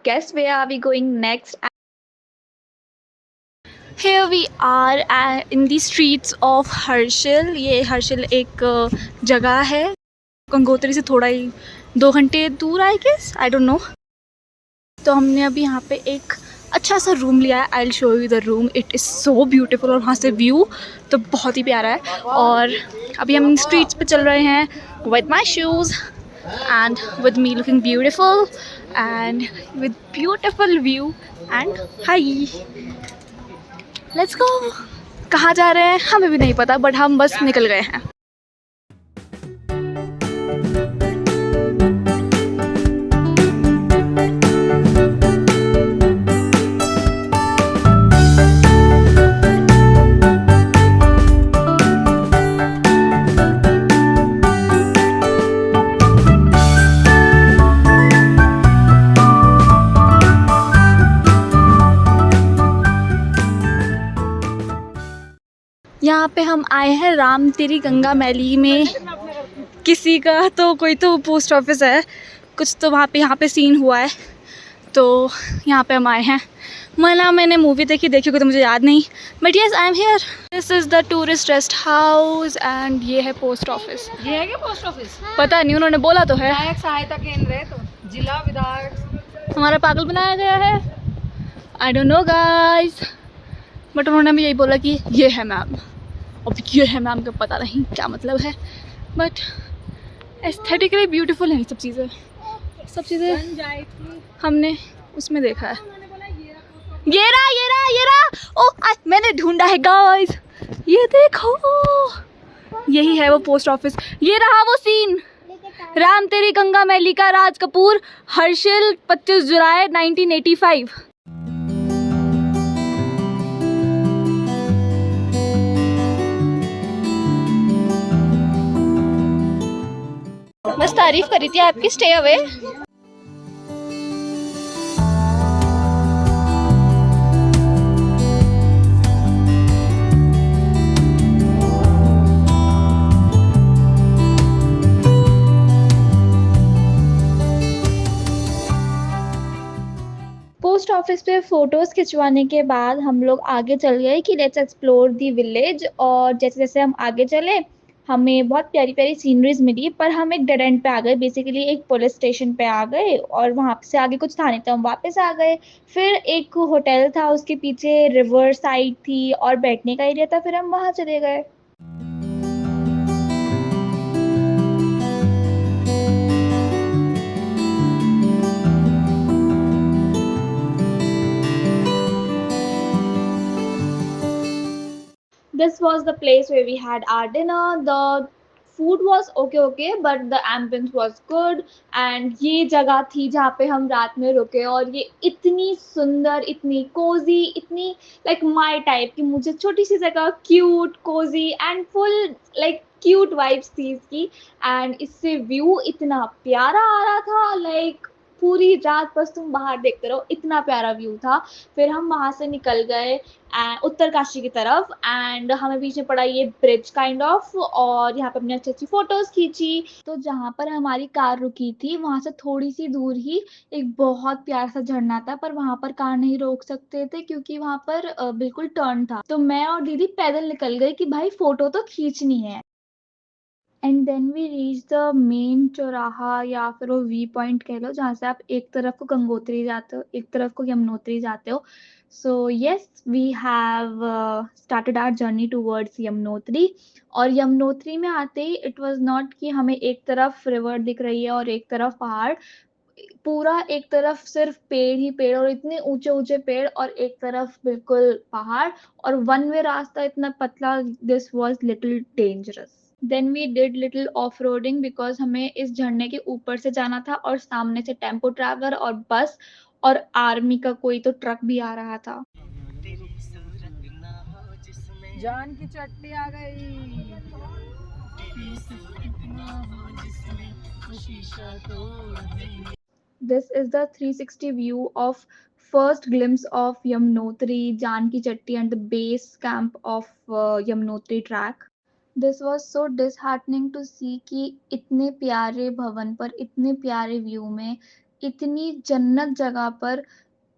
guess where are we going next? Here we are in the streets of Harsil. ये हर्षिल एक जगह है, गंगोत्री से थोड़ा ही 2 घंटे दूर I guess, I don't know. तो हमने अभी यहाँ पे एक अच्छा सा रूम लिया है। I will show you the room, it is so beautiful. और वहाँ से व्यू तो बहुत ही प्यारा है। और अभी हम स्ट्रीट्स पे चल रहे हैं with my shoes and with me looking beautiful and with beautiful view and hi, let's go। कहाँ जा रहे हैं हमें भी नहीं पता, बट हम बस निकल गए हैं। यहाँ पे हम आए हैं राम तेरी गंगा मैली में। किसी का तो कोई तो पोस्ट ऑफिस है, कुछ तो वहाँ पे यहाँ पे सीन हुआ है, तो यहाँ पे हम आए हैं। मैंने मूवी देखी होगी तो मुझे याद नहीं, but yes I am here. This is the tourist rest house and ये है पोस्ट ऑफिस। ये है क्या पोस्ट ऑफिस? पता नहीं, उन्होंने बोला तो है। विधायक सहायता केंद्र है, तो जिला विधायक हमारा पागल बनाया गया है, आई डोंट नो गाइस, बट उन्होंने भी यही बोला कि ये है मैम। अब ये है मैम का पता नहीं क्या मतलब है, बट एस्थेटिकली ब्यूटीफुल हैं सब चीज़ें हमने उसमें देखा है। ये रहा ओ मैंने ढूंढा है गाइस, ये देखो, यही है वो पोस्ट ऑफिस। ये रहा वो सीन, राम तेरी गंगा मैली का, राज कपूर, हर्षिल, 25 जुलाई 1985। बस तारीफ करी थी आपकी, स्टे अवे। पोस्ट ऑफिस पे फ़ोटोज़ खिंचवाने के बाद हम लोग आगे चल गए कि लेट्स एक्सप्लोर दी विलेज। और जैसे जैसे हम आगे चले हमें बहुत प्यारी प्यारी सीनरीज मिली, पर हम एक डेड एंड पे आ गए, बेसिकली एक पुलिस स्टेशन पे आ गए, और वहाँ से आगे कुछ था नहीं तो हम वापस आ गए। फिर एक होटल था, उसके पीछे रिवर साइड थी और बैठने का एरिया था, फिर हम वहाँ चले गए। This was the place where we had our dinner. The food was okay, but the ambience was good. And ये जगह थी जहाँ पे हम रात में रुके, और ये इतनी सुंदर, इतनी कोजी, इतनी like my type की, मुझे छोटी सी जगह cute, Cozi and full like cute vibes थी इसकी। एंड इससे व्यू इतना प्यारा आ रहा था, लाइक पूरी रात बस तुम बाहर देखते रहो, इतना प्यारा व्यू था। फिर हम वहाँ से निकल गए उत्तरकाशी की तरफ, एंड हमें बीच में पड़ा ये ब्रिज काइंड ऑफ, और यहाँ पे हमने अच्छी अच्छी फोटोज खींची। तो जहाँ पर हमारी कार रुकी थी वहाँ से थोड़ी सी दूर ही एक बहुत प्यारा सा झरना था, पर वहाँ पर कार नहीं रोक सकते थे क्योंकि वहाँ पर बिल्कुल टर्न था। तो मैं और दीदी पैदल निकल गए कि भाई फोटो तो खींचनी है। And then we reach the main चौराहा, या फिर वो वी पॉइंट कह लो, जहाँ से आप एक तरफ को गंगोत्री जाते हो, एक तरफ को यमुनोत्री जाते हो। So yes, we have started our journey towards Yamunotri. और यमुनोत्री में आते ही इट वाज नॉट कि हमें एक तरफ रिवर दिख रही है और एक तरफ पहाड़, पूरा एक तरफ सिर्फ पेड़ ही पेड़, और इतने ऊंचे ऊंचे पेड़, और एक तरफ बिल्कुल पहाड़, और वन वे रास्ता इतना पतला, this was little dangerous. Then we did little of roading because हमें इस झरने के ऊपर से जाना था, और सामने से टेम्पो ट्रैवलर और बस और आर्मी का कोई तो ट्रक भी आ रहा था। जान की चट्टी आ गई। This is the 360 view of first glimpse of Yamunotri, Janki Chatti and the base camp of Yamunotri track. This was so disheartening to see कि इतने प्यारे भवन पर इतने प्यारे व्यू में इतनी जन्नत जगह पर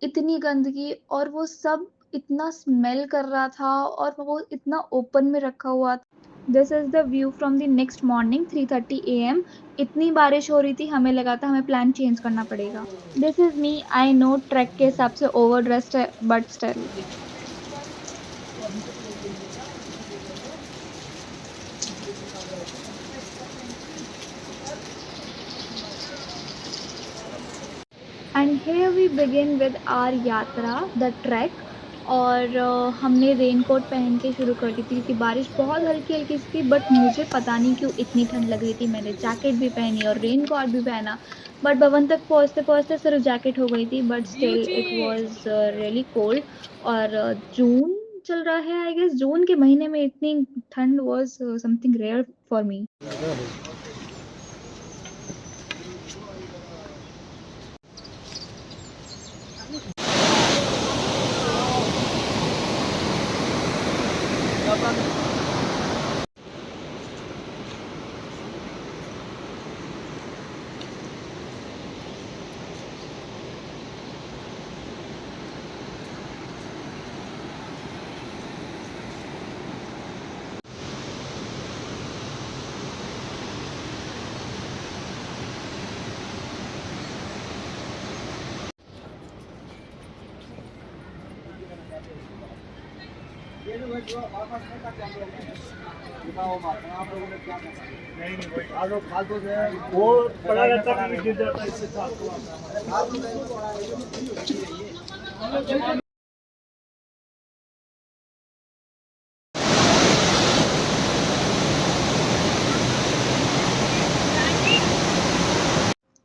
इतनी गंदगी, और वो सब इतना स्मेल कर रहा था, और वो इतना ओपन में रखा हुआ था। This is the view from the next morning 3:30 AM। इतनी बारिश हो रही थी, हमें लगा था हमें प्लान चेंज करना पड़ेगा। This is me. I know track के हिसाब से ओवर ड्रेस्ड है, but still. And here we begin with our yatra, the track. और हमने रेनकोट पहन के शुरू कर दी थी, क्योंकि बारिश बहुत हल्की हल्की सी थी, बट मुझे पता नहीं क्यों इतनी ठंड लग रही थी। मैंने जैकेट भी पहनी और रेनकोट भी पहना, बट भवन तक पहुंचते पहुंचते सिर्फ जैकेट हो गई थी, but still it was really cold. और जून चल रहा है, आई गेस जून के महीने में इतनी ठंड was something rare for me. वो पड़ा रहता है, गिर जाता है इससे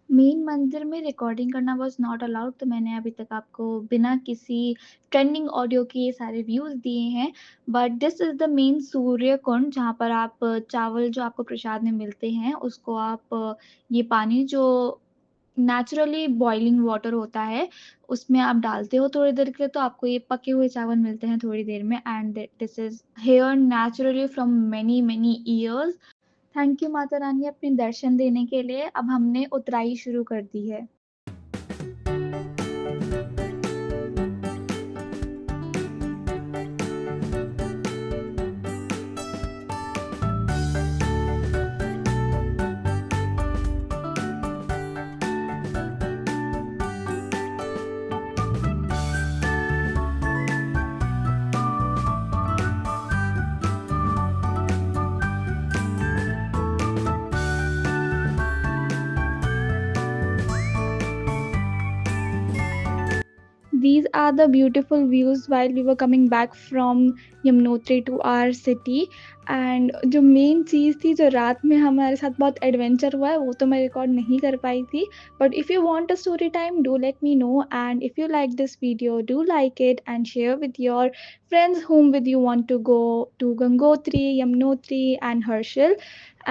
मेन मंदिर में रिकॉर्डिंग करना वाज नॉट अलाउड, तो मैंने अभी तक आपको बिना किसी ट्रेंडिंग ऑडियो के ये सारे व्यूज दिए हैं। But this is the main Surya Kund, जहाँ पर आप चावल जो आपको प्रसाद में मिलते हैं उसको आप ये पानी जो नेचुरली बॉइलिंग वाटर होता है उसमें आप डालते हो थोड़ी देर के लिए, तो आपको ये पके हुए चावल मिलते हैं थोड़ी देर में। And this is here naturally from many many years. Thank you Mata Rani अपने दर्शन देने के लिए। अब हमने उतराई शुरू कर दी है। These are the beautiful views while we were coming back from Yamunotri to our city। And जो मेन चीज़ थी, जो रात में हमारे साथ बहुत एडवेंचर हुआ है, वो तो मैं रिकॉर्ड नहीं कर पाई थी। But if you want a story time, do let me know. And if you like this video, do like it and share with your friends whom with you want to go to Gangotri, Yamunotri and Harshil।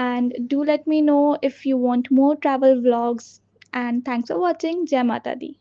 And do let me know if you want more travel vlogs। And thanks for watching। Jai Mata Di।